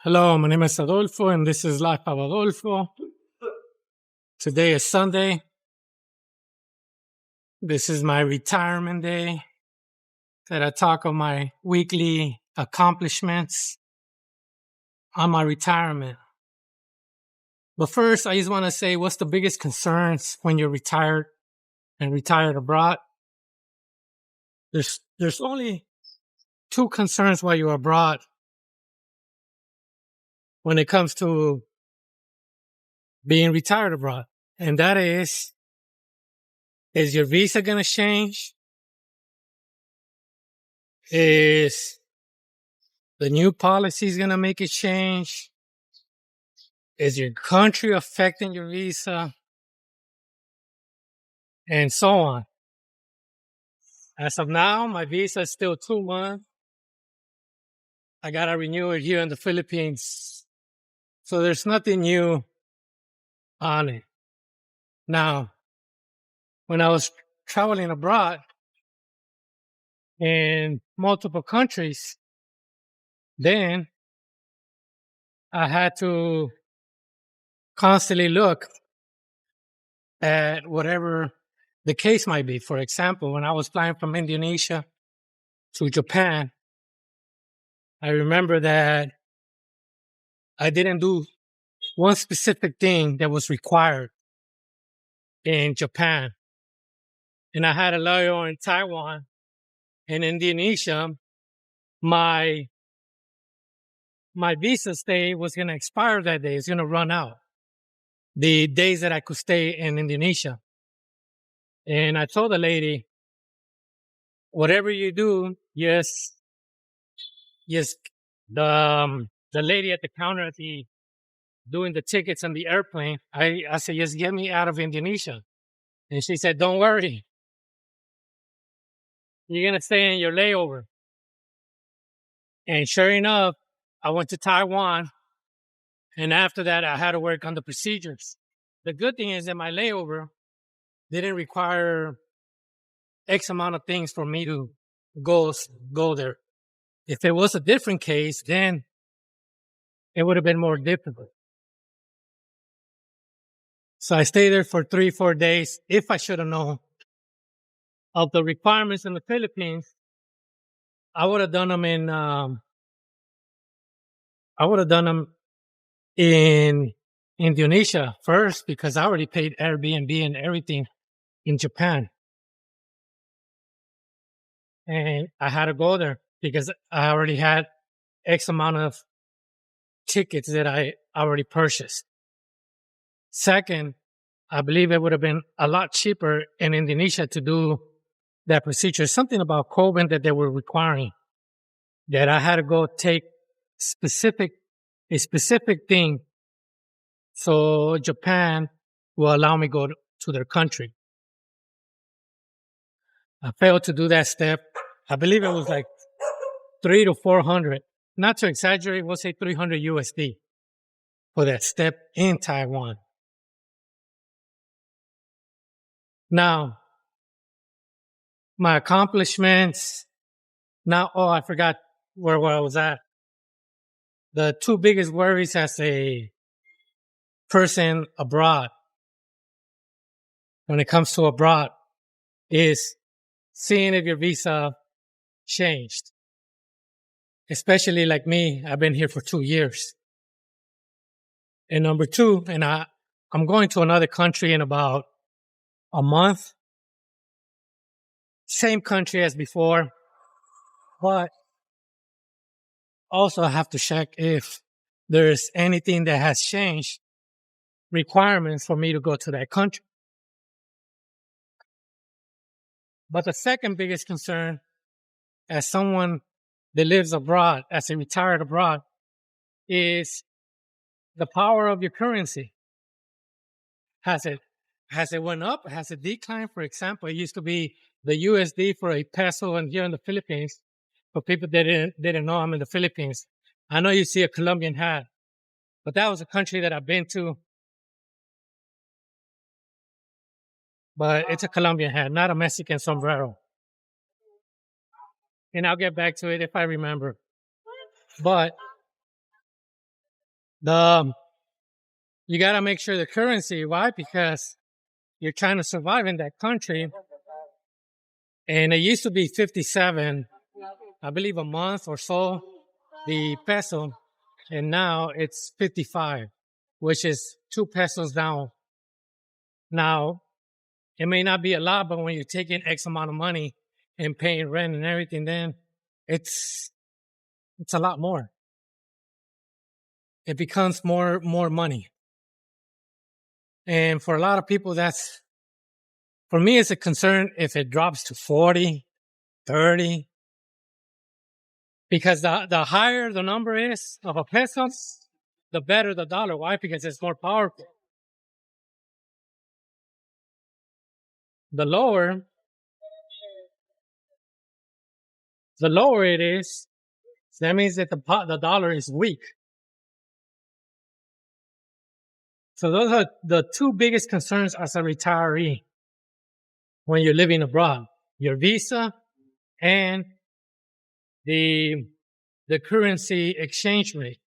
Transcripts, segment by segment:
Hello, my name is Adolfo, and this is Life of Adolfo. Today is Sunday. This is my retirement day that I talk of my weekly accomplishments on my retirement. But first, I just want to say what's the biggest concerns when you're retired and retired abroad? There's only two concerns while you're abroad when it comes to being retired abroad. And that is your visa going to change? Is the new policies going to make it change? Is your country affecting your visa? And so on. As of now, my visa is still 2 months. I got to renew it here in the Philippines. So there's nothing new on it. Now, when I was traveling abroad in multiple countries, then I had to constantly look at whatever the case might be. For example, when I was flying from Indonesia to Japan, I remember that I didn't do one specific thing that was required in Japan. And I had a layover in Taiwan and Indonesia. My visa stay was going to expire that day. It's going to run out. The days that I could stay in Indonesia. And I told the lady, whatever you do, yes, the lady at the counter doing the tickets on the airplane, I said, just get me out of Indonesia. And she said, don't worry. You're going to stay in your layover. And sure enough, I went to Taiwan. And after that, I had to work on the procedures. The good thing is that my layover didn't require X amount of things for me to go there. If it was a different case, then it would have been more difficult. So I stayed there for 3-4 days. If I should have known of the requirements in the Philippines, I would have done them in Indonesia first, because I already paid Airbnb and everything in Japan. And I had to go there because I already had X amount of tickets that I already purchased. Second, I believe it would have been a lot cheaper in Indonesia to do that procedure. Something about COVID that they were requiring, that I had to go take a specific thing. So Japan will allow me to go to their country. I failed to do that step. I believe it was like 300 to 400. Not to exaggerate, we'll say 300 USD for that step in Taiwan. Now, my accomplishments. Now, I forgot where I was at. The two biggest worries as a person abroad, when it comes to abroad, is seeing if your visa changed. Especially like me, I've been here for 2 years. And number two, and I'm going to another country in about a month. Same country as before, but also I have to check if there's anything that has changed, requirements for me to go to that country. But the second biggest concern, as someone that lives abroad, as a retired abroad, is the power of your currency. Has it went up? Has it declined? For example, it used to be the USD for a peso, and here in the Philippines, for people that didn't know I'm in the Philippines, I know you see a Colombian hat, but that was a country that I've been to. But it's a Colombian hat, not a Mexican sombrero. And I'll get back to it if I remember. But The you got to make sure the currency. Why? Because you're trying to survive in that country. And it used to be 57, I believe, a month or so, the peso. And now it's 55, which is 2 pesos down. Now, it may not be a lot, but when you're taking X amount of money and paying rent and everything, then it's a lot more. It becomes more money. And for a lot of people, for me, it's a concern if it drops to 40, 30, because the higher the number is of a peso, the better the dollar. Why? Because it's more powerful. The lower it is, that means that the dollar is weak. So those are the two biggest concerns as a retiree when you're living abroad: your visa and the currency exchange rate.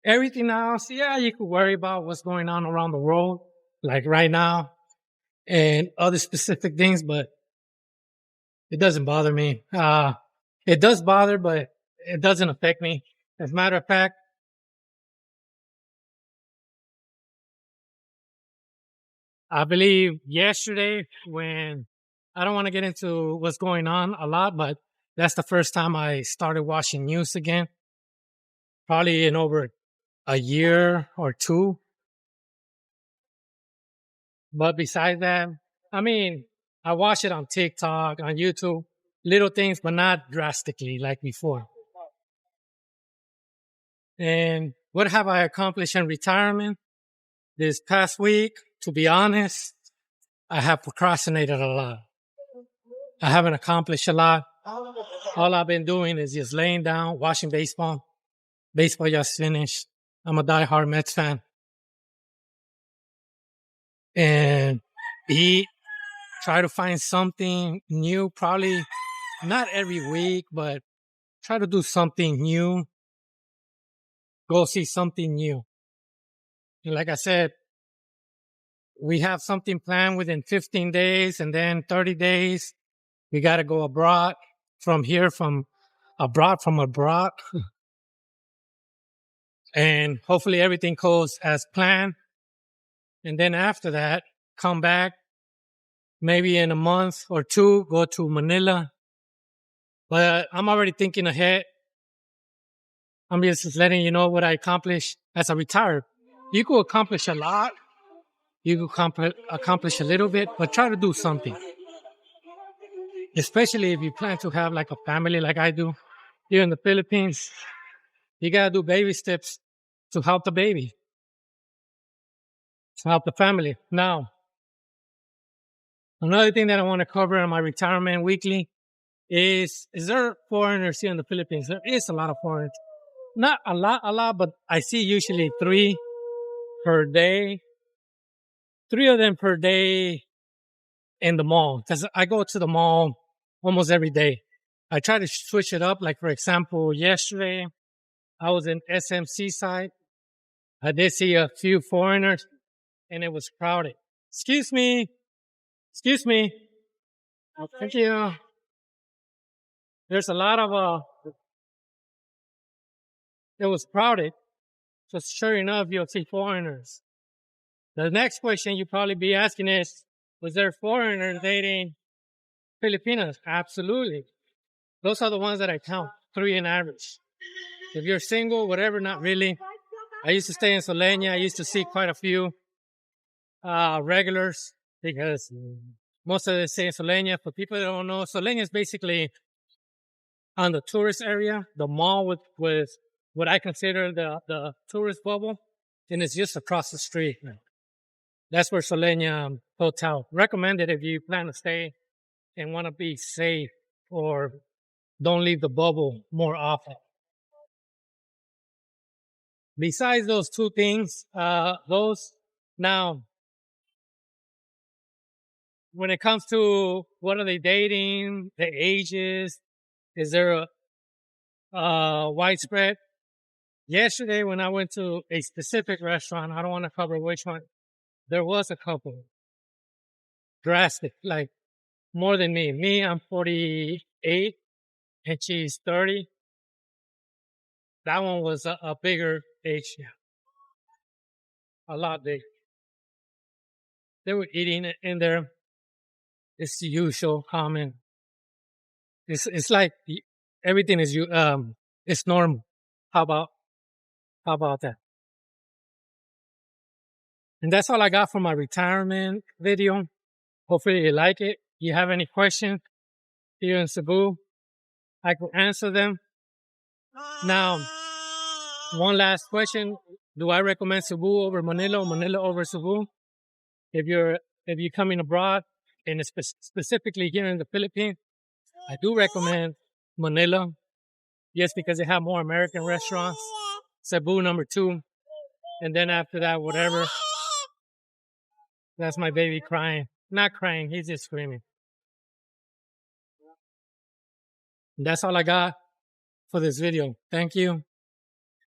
Everything else, yeah, you could worry about what's going on around the world, like right now, and other specific things, but it doesn't bother me. It does bother, but it doesn't affect me. As a matter of fact, I believe yesterday, when I don't want to get into what's going on a lot, but that's the first time I started watching news again, probably in over a year or two. But besides that, I mean, I watch it on TikTok, on YouTube, little things, but not drastically like before. And what have I accomplished in retirement this past week? To be honest, I have procrastinated a lot. I haven't accomplished a lot. All I've been doing is just laying down, watching baseball. Baseball just finished. I'm a diehard Mets fan. And eat, try to find something new, probably not every week, but try to do something new. Go see something new. And like I said, we have something planned within 15 days, and then 30 days, we got to go abroad from abroad. And hopefully everything goes as planned. And then after that, come back, maybe in a month or two, go to Manila. But I'm already thinking ahead. I'm just letting you know what I accomplished as a retired. You could accomplish a lot. You could accomplish a little bit, but try to do something. Especially if you plan to have like a family like I do here in the Philippines. You got to do baby steps to help the baby, to help the family. Now, another thing that I want to cover in my retirement weekly is there foreigners here in the Philippines? There is a lot of foreigners. Not a lot, but I see usually 3 per day. 3 of them per day in the mall, because I go to the mall almost every day. I try to switch it up. Like, for example, yesterday I was in SMC side. I did see a few foreigners and it was crowded. Excuse me. Excuse me. Oh, thank you. There's a lot of, it was crowded. So sure enough, you'll see foreigners. The next question you probably be asking is, was there foreigners dating Filipinos? Absolutely. Those are the ones that I count, 3 in average. If you're single, whatever, not really. I used to stay in Solena. I used to see quite a few regulars, because most of them stay in Solena. For people that don't know, Solena is basically on the tourist area, the mall with what I consider the tourist bubble, and it's just across the street. That's where Solena Hotel. Recommended if you plan to stay and want to be safe or don't leave the bubble more often. Besides those 2 things, now, when it comes to what are they dating, the ages, is there a widespread? Yesterday, when I went to a specific restaurant, I don't want to cover which one, there was a couple drastic, like more than me. Me, I'm 48 and she's 30. That one was a bigger age, yeah, a lot bigger. They were eating it in there. It's the usual, common. It's like everything is it's normal. How about that? And that's all I got for my retirement video. Hopefully you like it. If you have any questions here in Cebu, I can answer them. Now, one last question. Do I recommend Cebu over Manila or Manila over Cebu? If you're coming abroad, and specifically here in the Philippines, I do recommend Manila. Yes, because they have more American restaurants. Cebu #2. And then after that, whatever. That's my baby crying. Not crying, he's just screaming. And that's all I got for this video. Thank you.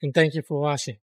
And thank you for watching.